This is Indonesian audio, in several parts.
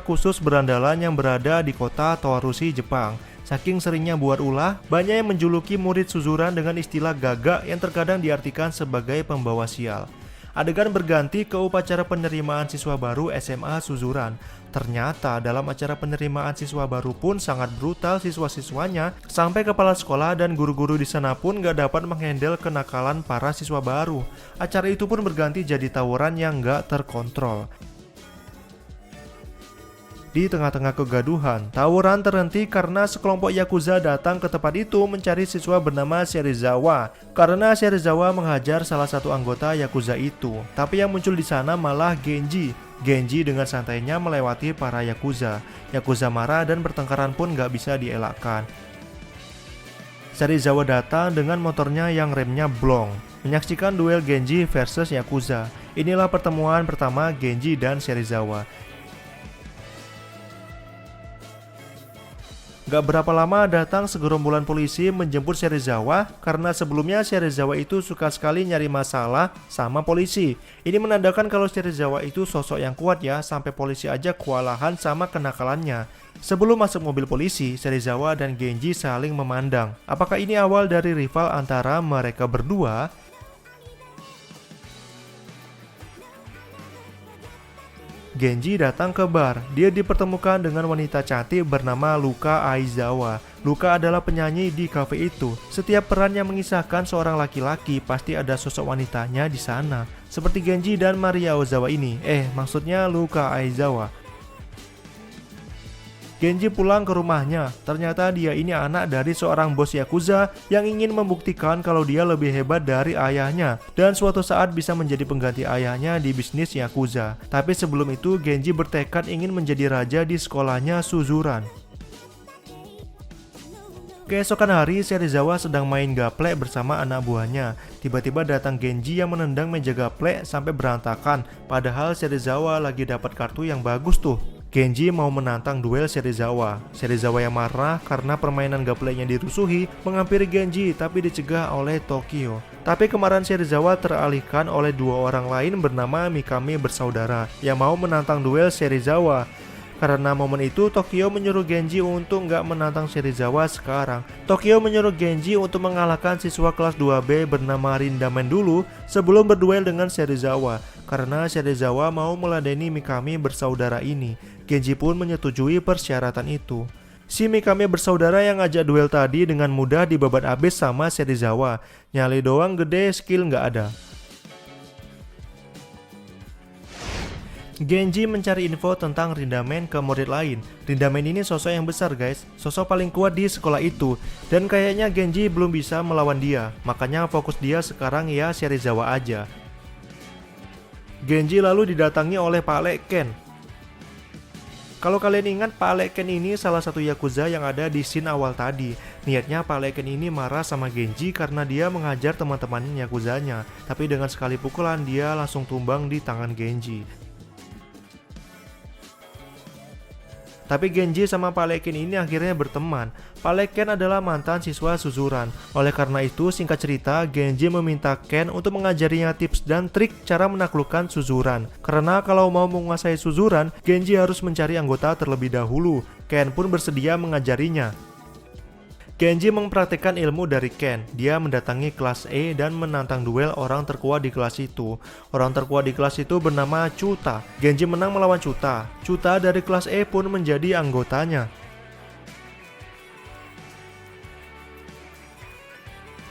khusus berandalan yang berada di kota Towarushi, Jepang. Saking seringnya buat ulah, banyak yang menjuluki murid Suzuran dengan istilah gagak yang terkadang diartikan sebagai pembawa sial. Adegan berganti ke upacara penerimaan siswa baru SMA Suzuran. Ternyata dalam acara penerimaan siswa baru pun sangat brutal siswa-siswanya, sampai kepala sekolah dan guru-guru di sana pun gak dapat menghandle kenakalan para siswa baru. Acara itu pun berganti jadi tawuran yang gak terkontrol. Di tengah-tengah kegaduhan, tawuran terhenti karena sekelompok Yakuza datang ke tempat itu mencari siswa bernama Serizawa. Karena Serizawa menghajar salah satu anggota Yakuza itu, tapi yang muncul di sana malah Genji. Genji dengan santainya melewati para Yakuza. Yakuza marah dan pertengkaran pun gak bisa dielakkan. Serizawa datang dengan motornya yang remnya blong, menyaksikan duel Genji versus Yakuza. Inilah pertemuan pertama Genji dan Serizawa. Gak berapa lama datang segerombolan polisi menjemput Serizawa karena sebelumnya Serizawa itu suka sekali nyari masalah sama polisi. Ini menandakan kalau Serizawa itu sosok yang kuat ya, sampai polisi aja kewalahan sama kenakalannya. Sebelum masuk mobil polisi, Serizawa dan Genji saling memandang. Apakah ini awal dari rival antara mereka berdua? Genji datang ke bar. Dia dipertemukan dengan wanita cantik bernama Luka Aizawa. Luka adalah penyanyi di kafe itu. Setiap peran yang mengisahkan seorang laki-laki pasti ada sosok wanitanya di sana. Seperti Genji dan Maria Ozawa ini. Maksudnya Luka Aizawa. Genji pulang ke rumahnya. Ternyata dia ini anak dari seorang bos Yakuza yang ingin membuktikan kalau dia lebih hebat dari ayahnya dan suatu saat bisa menjadi pengganti ayahnya di bisnis Yakuza. Tapi sebelum itu Genji bertekad ingin menjadi raja di sekolahnya Suzuran. Keesokan hari, Serizawa sedang main gaplek bersama anak buahnya. Tiba-tiba datang Genji yang menendang meja gaplek sampai berantakan. Padahal Serizawa lagi dapat kartu yang bagus tuh. Genji mau menantang duel Serizawa. Serizawa yang marah karena permainan gapleknya dirusuhi menghampiri Genji tapi dicegah oleh Tokyo. Tapi kemarahan Serizawa teralihkan oleh dua orang lain bernama Mikami bersaudara yang mau menantang duel Serizawa. Karena momen itu, Tokyo menyuruh Genji untuk nggak menantang Serizawa sekarang. Tokyo menyuruh Genji untuk mengalahkan siswa kelas 2B bernama Rindamen dulu sebelum berduel dengan Serizawa. Karena Serizawa mau meladeni Mikami bersaudara ini. Genji pun menyetujui persyaratan itu. Si Mikami bersaudara yang ngajak duel tadi dengan mudah dibabat abis sama Serizawa. Nyali doang gede, skill nggak ada. Genji mencari info tentang Rindamen ke murid lain. Rindamen ini sosok yang besar guys, sosok paling kuat di sekolah itu. Dan kayaknya Genji belum bisa melawan dia, makanya fokus dia sekarang ya Serizawa aja. Genji lalu didatangi oleh Pak Lek Ken. Kalau kalian ingat, Pak Lek Ken ini salah satu Yakuza yang ada di scene awal tadi. Niatnya Pak Lek Ken ini marah sama Genji karena dia mengajar teman-temannya Yakuzanya. Tapi dengan sekali pukulan dia langsung tumbang di tangan Genji. Tapi Genji sama Pak Lek Ken ini akhirnya berteman. Pak Lek Ken adalah mantan siswa Suzuran. Oleh karena itu, singkat cerita, Genji meminta Ken untuk mengajarinya tips dan trik cara menaklukkan Suzuran. Karena kalau mau menguasai Suzuran, Genji harus mencari anggota terlebih dahulu. Ken pun bersedia mengajarinya. Genji mempraktikkan ilmu dari Ken. Dia mendatangi kelas E dan menantang duel orang terkuat di kelas itu. Orang terkuat di kelas itu bernama Chuta. Genji menang melawan Chuta. Chuta dari kelas E pun menjadi anggotanya.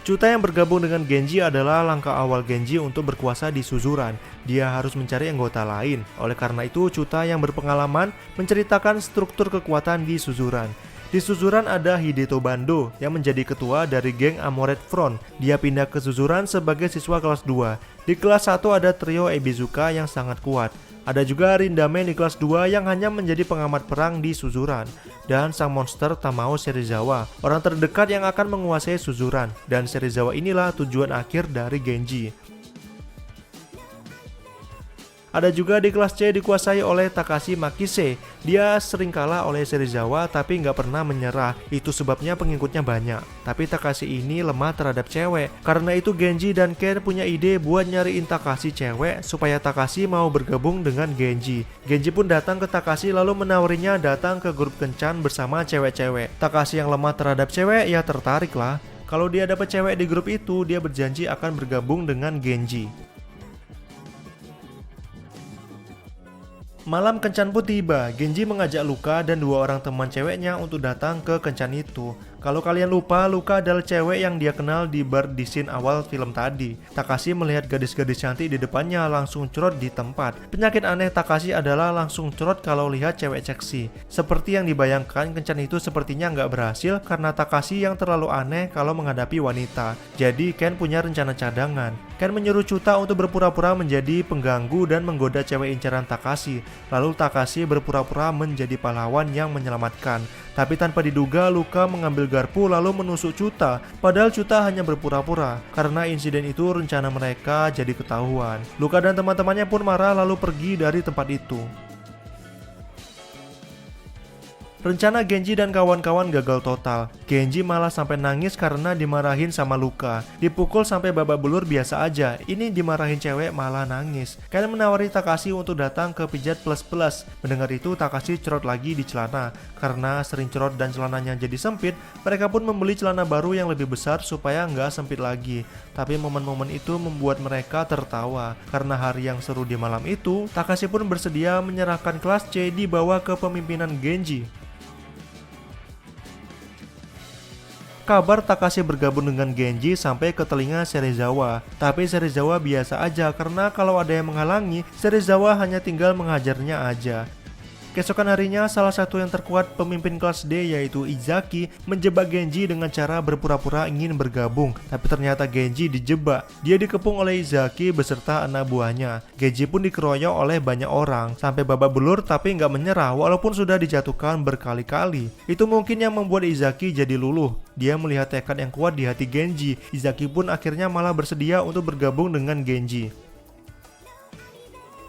Chuta yang bergabung dengan Genji adalah langkah awal Genji untuk berkuasa di Suzuran. Dia harus mencari anggota lain. Oleh karena itu, Chuta yang berpengalaman menceritakan struktur kekuatan di Suzuran. Di Suzuran ada Hideto Bando yang menjadi ketua dari geng Amoret Front. Dia pindah ke Suzuran sebagai siswa kelas 2. Di kelas 1 ada trio Ebizuka yang sangat kuat. Ada juga Rindamen di kelas 2 yang hanya menjadi pengamat perang di Suzuran. Dan sang monster Tamao Serizawa, orang terdekat yang akan menguasai Suzuran. Dan Serizawa inilah tujuan akhir dari Genji. Ada juga di kelas C dikuasai oleh Takashi Makise. Dia sering kalah oleh Serizawa tapi nggak pernah menyerah. Itu sebabnya pengikutnya banyak. Tapi Takashi ini lemah terhadap cewek. Karena itu Genji dan Ken punya ide buat nyariin Takashi cewek supaya Takashi mau bergabung dengan Genji. Genji pun datang ke Takashi lalu menawarinya datang ke grup kencan bersama cewek-cewek. Takashi yang lemah terhadap cewek ya tertarik lah. Kalau dia dapat cewek di grup itu, dia berjanji akan bergabung dengan Genji. Malam kencan pun tiba. Genji mengajak Luka dan dua orang teman ceweknya untuk datang ke kencan itu. Kalau kalian lupa, Luka adalah cewek yang dia kenal di bar di scene awal film tadi. Takashi melihat gadis-gadis cantik di depannya langsung cerot di tempat. Penyakit aneh Takashi adalah langsung cerot kalau lihat cewek seksi. Seperti yang dibayangkan, kencan itu sepertinya nggak berhasil karena Takashi yang terlalu aneh kalau menghadapi wanita. Jadi Ken punya rencana cadangan. Ken menyuruh Chuta untuk berpura-pura menjadi pengganggu dan menggoda cewek incaran Takashi. Lalu Takashi berpura-pura menjadi pahlawan yang menyelamatkan. Tapi tanpa diduga, Luka mengambil garpu lalu menusuk Chuta. Padahal Chuta hanya berpura-pura. Karena insiden itu rencana mereka jadi ketahuan. Luka dan teman-temannya pun marah lalu pergi dari tempat itu. Rencana Genji dan kawan-kawan gagal total. Genji malah sampai nangis karena dimarahin sama Luka. Dipukul sampai babak belur biasa aja. Ini dimarahin cewek malah nangis. Ken menawari Takashi untuk datang ke pijat plus-plus. Mendengar itu Takashi cerot lagi di celana. Karena sering cerot dan celananya jadi sempit, mereka pun membeli celana baru yang lebih besar supaya nggak sempit lagi. Tapi momen-momen itu membuat mereka tertawa. Karena hari yang seru di malam itu, Takashi pun bersedia menyerahkan kelas C dibawa ke pemimpinan Genji. Kabar Takashi bergabung dengan Genji sampai ke telinga Serizawa. Tapi Serizawa biasa aja karena kalau ada yang menghalangi, Serizawa hanya tinggal menghajarnya aja. Keesokan harinya, salah satu yang terkuat pemimpin kelas D yaitu Izaki menjebak Genji dengan cara berpura-pura ingin bergabung. Tapi ternyata Genji dijebak. Dia dikepung oleh Izaki beserta anak buahnya. Genji pun dikeroyok oleh banyak orang sampai babak belur tapi nggak menyerah walaupun sudah dijatuhkan berkali-kali. Itu mungkin yang membuat Izaki jadi luluh. Dia melihat tekad yang kuat di hati Genji. Izaki pun akhirnya malah bersedia untuk bergabung dengan Genji.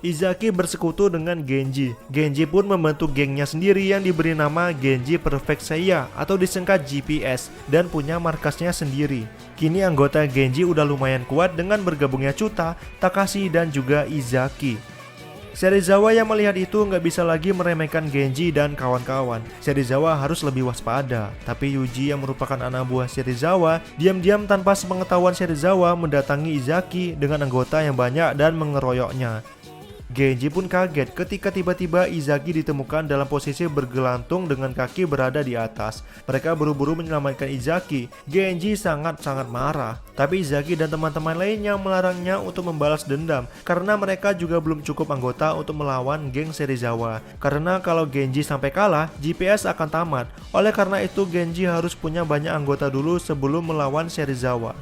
Izaki bersekutu dengan Genji. Genji pun membentuk gengnya sendiri yang diberi nama Genji Perfect Seiya atau disingkat GPS dan punya markasnya sendiri. Kini anggota Genji udah lumayan kuat dengan bergabungnya Chuta, Takashi dan juga Izaki. Serizawa yang melihat itu nggak bisa lagi meremehkan Genji dan kawan-kawan. Serizawa harus lebih waspada. Tapi Yuji yang merupakan anak buah Serizawa diam-diam tanpa sepengetahuan Serizawa mendatangi Izaki dengan anggota yang banyak dan mengeroyoknya. Genji pun kaget ketika tiba-tiba Izaki ditemukan dalam posisi bergelantung dengan kaki berada di atas. Mereka buru-buru menyelamatkan Izaki. Genji sangat-sangat marah. Tapi Izaki dan teman-teman lainnya melarangnya untuk membalas dendam karena mereka juga belum cukup anggota untuk melawan geng Serizawa. Karena kalau Genji sampai kalah, GPS akan tamat. Oleh karena itu Genji harus punya banyak anggota dulu sebelum melawan Serizawa.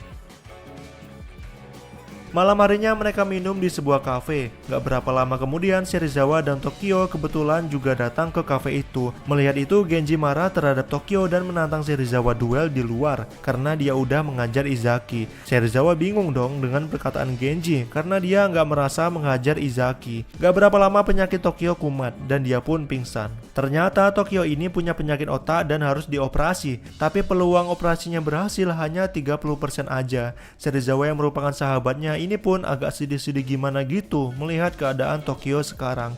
Malam harinya mereka minum di sebuah kafe. Gak berapa lama kemudian Serizawa dan Tokyo kebetulan juga datang ke kafe itu. Melihat itu Genji marah terhadap Tokyo dan menantang Serizawa duel di luar karena dia udah mengajar Izaki. Serizawa bingung dong dengan perkataan Genji karena dia gak merasa menghajar Izaki. Gak berapa lama penyakit Tokyo kumat dan dia pun pingsan. Ternyata Tokyo ini punya penyakit otak dan harus dioperasi. Tapi peluang operasinya berhasil hanya 30% aja. Serizawa yang merupakan sahabatnya ini pun agak sedih-sedih gimana gitu melihat keadaan Tokyo sekarang.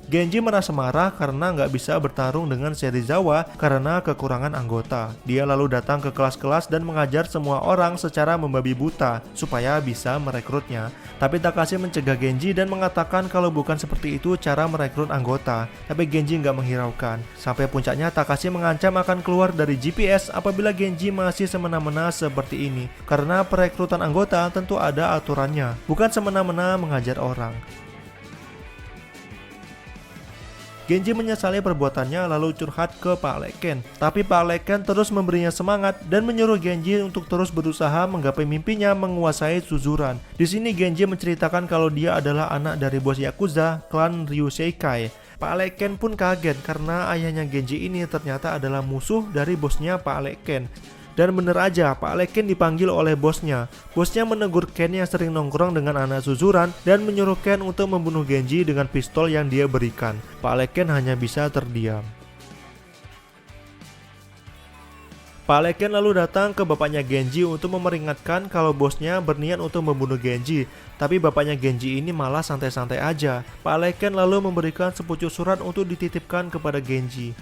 Genji merasa marah karena nggak bisa bertarung dengan Serizawa karena kekurangan anggota. Dia lalu datang ke kelas-kelas dan mengajar semua orang secara membabi buta supaya bisa merekrutnya. Tapi Takashi mencegah Genji dan mengatakan kalau bukan seperti itu cara merekrut anggota. Tapi Genji nggak menghiraukan. Sampai puncaknya Takashi mengancam akan keluar dari GPS apabila Genji masih semena-mena seperti ini. Karena perekrutan anggota tentu ada aturannya, bukan semena-mena menghajar orang. Genji menyesali perbuatannya lalu curhat ke Pak Leken. Tapi Pak Leken terus memberinya semangat dan menyuruh Genji untuk terus berusaha menggapai mimpinya menguasai Suzuran. Di sini Genji menceritakan kalau dia adalah anak dari bos Yakuza, klan Ryuseikai. Pak Leken pun kaget karena ayahnya Genji ini ternyata adalah musuh dari bosnya Pak Leken. Dan bener aja, Pak Le Ken dipanggil oleh bosnya. Bosnya menegur Ken yang sering nongkrong dengan anak suzuran dan menyuruh Ken untuk membunuh Genji dengan pistol yang dia berikan. Pak Le Ken hanya bisa terdiam. Pak Le Ken lalu datang ke bapaknya Genji untuk memperingatkan kalau bosnya berniat untuk membunuh Genji. Tapi bapaknya Genji ini malah santai-santai aja. Pak Le Ken lalu memberikan sepucuk surat untuk dititipkan kepada Genji.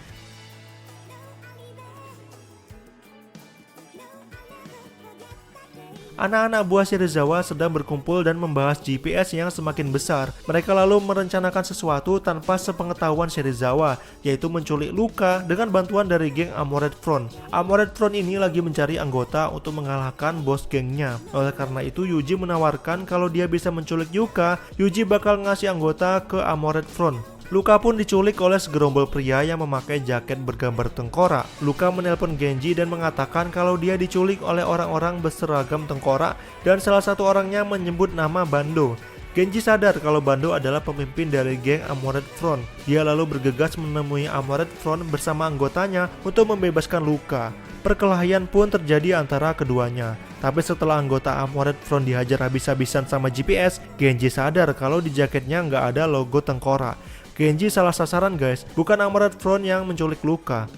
Anak-anak buah Serizawa sedang berkumpul dan membahas GPS yang semakin besar. Mereka lalu merencanakan sesuatu tanpa sepengetahuan Serizawa, yaitu menculik Luka dengan bantuan dari geng Amored Front. Amored Front ini lagi mencari anggota untuk mengalahkan bos gengnya. Oleh karena itu Yuji menawarkan kalau dia bisa menculik Yuka, Yuji bakal ngasih anggota ke Amored Front. Luka pun diculik oleh segerombol pria yang memakai jaket bergambar tengkorak. Luka menelpon Genji dan mengatakan kalau dia diculik oleh orang-orang berseragam tengkorak dan salah satu orangnya menyebut nama Bando. Genji sadar kalau Bando adalah pemimpin dari geng Amored Front. Dia lalu bergegas menemui Amored Front bersama anggotanya untuk membebaskan Luka. Perkelahian pun terjadi antara keduanya. Tapi setelah anggota Amored Front dihajar habis-habisan sama GPS, Genji sadar kalau di jaketnya nggak ada logo tengkorak. Genji salah sasaran guys, bukan Amored Front yang menculik Luka.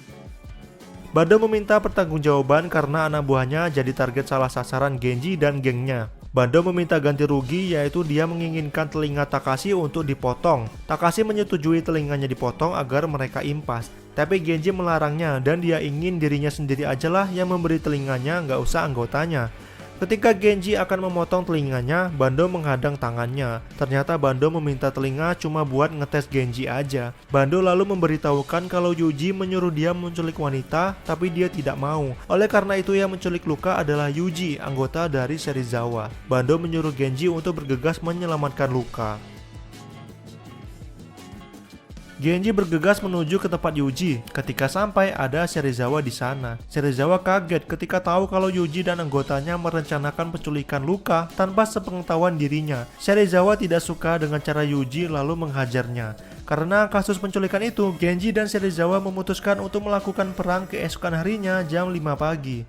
Bando meminta pertanggungjawaban karena anak buahnya jadi target salah sasaran Genji dan gengnya. Bando meminta ganti rugi, yaitu dia menginginkan telinga Takashi untuk dipotong. Takashi menyetujui telinganya dipotong agar mereka impas. Tapi Genji melarangnya dan dia ingin dirinya sendiri ajalah yang memberi telinganya, nggak usah anggotanya. Ketika Genji akan memotong telinganya, Bando menghadang tangannya. Ternyata Bando meminta telinga cuma buat ngetes Genji aja. Bando lalu memberitahukan kalau Yuji menyuruh dia menculik wanita, tapi dia tidak mau. Oleh karena itu yang menculik Luka adalah Yuji, anggota dari Serizawa. Bando menyuruh Genji untuk bergegas menyelamatkan Luka. Genji bergegas menuju ke tempat Yuji. Ketika sampai, ada Serizawa di sana. Serizawa kaget ketika tahu kalau Yuji dan anggotanya merencanakan penculikan Luka tanpa sepengetahuan dirinya. Serizawa tidak suka dengan cara Yuji lalu menghajarnya. Karena kasus penculikan itu, Genji dan Serizawa memutuskan untuk melakukan perang keesokan harinya jam 5 pagi.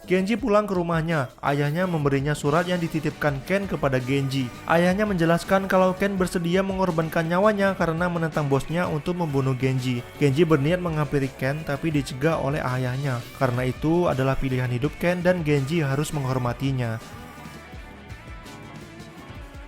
Genji pulang ke rumahnya. Ayahnya memberinya surat yang dititipkan Ken kepada Genji. Ayahnya menjelaskan kalau Ken bersedia mengorbankan nyawanya karena menentang bosnya untuk membunuh Genji. Genji berniat menghampiri Ken tapi dicegah oleh ayahnya. Karena itu adalah pilihan hidup Ken dan Genji harus menghormatinya.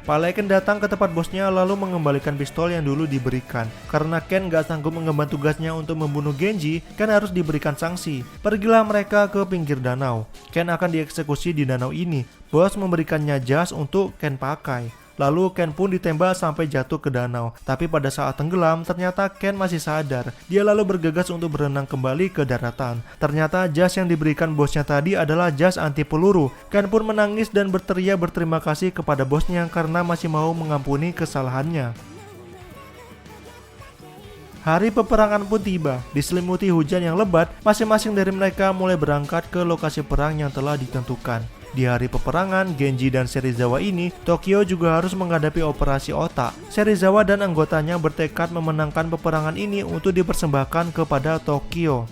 Pak Le Ken datang ke tempat bosnya lalu mengembalikan pistol yang dulu diberikan. Karena Ken gak sanggup mengemban tugasnya untuk membunuh Genji, Ken harus diberikan sanksi. Pergilah mereka ke pinggir danau. Ken akan dieksekusi di danau ini. Bos memberikannya jas untuk Ken pakai. Lalu Ken pun ditembak sampai jatuh ke danau. Tapi pada saat tenggelam, ternyata Ken masih sadar. Dia lalu bergegas untuk berenang kembali ke daratan. Ternyata jas yang diberikan bosnya tadi adalah jas anti peluru. Ken pun menangis dan berteriak berterima kasih kepada bosnya karena masih mau mengampuni kesalahannya. Hari peperangan pun tiba. Diselimuti hujan yang lebat, masing-masing dari mereka mulai berangkat ke lokasi perang yang telah ditentukan. Di hari peperangan, Genji dan Serizawa ini, Tokyo juga harus menghadapi operasi otak. Serizawa dan anggotanya bertekad memenangkan peperangan ini untuk dipersembahkan kepada Tokyo.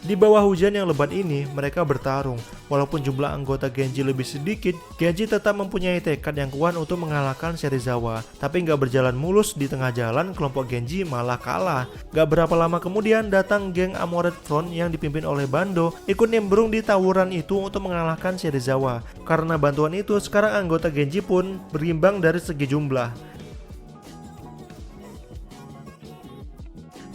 Di bawah hujan yang lebat ini, mereka bertarung. Walaupun jumlah anggota Genji lebih sedikit, Genji tetap mempunyai tekad yang kuat untuk mengalahkan Serizawa. Tapi nggak berjalan mulus, di tengah jalan kelompok Genji malah kalah. Gak berapa lama kemudian datang geng Amored Front yang dipimpin oleh Bando ikut nimbrung di tawuran itu untuk mengalahkan Serizawa. Karena bantuan itu, sekarang anggota Genji pun berimbang dari segi jumlah.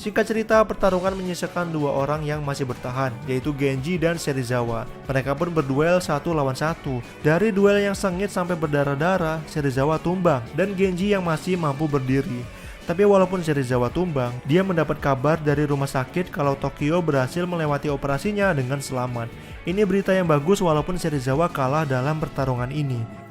Singkat cerita, pertarungan menyisakan dua orang yang masih bertahan, yaitu Genji dan Serizawa. Mereka pun berduel 1 lawan 1. Dari duel yang sengit sampai berdarah-darah, Serizawa tumbang dan Genji yang masih mampu berdiri. Tapi walaupun Serizawa tumbang, dia mendapat kabar dari rumah sakit kalau Tokyo berhasil melewati operasinya dengan selamat. Ini berita yang bagus walaupun Serizawa kalah dalam pertarungan ini.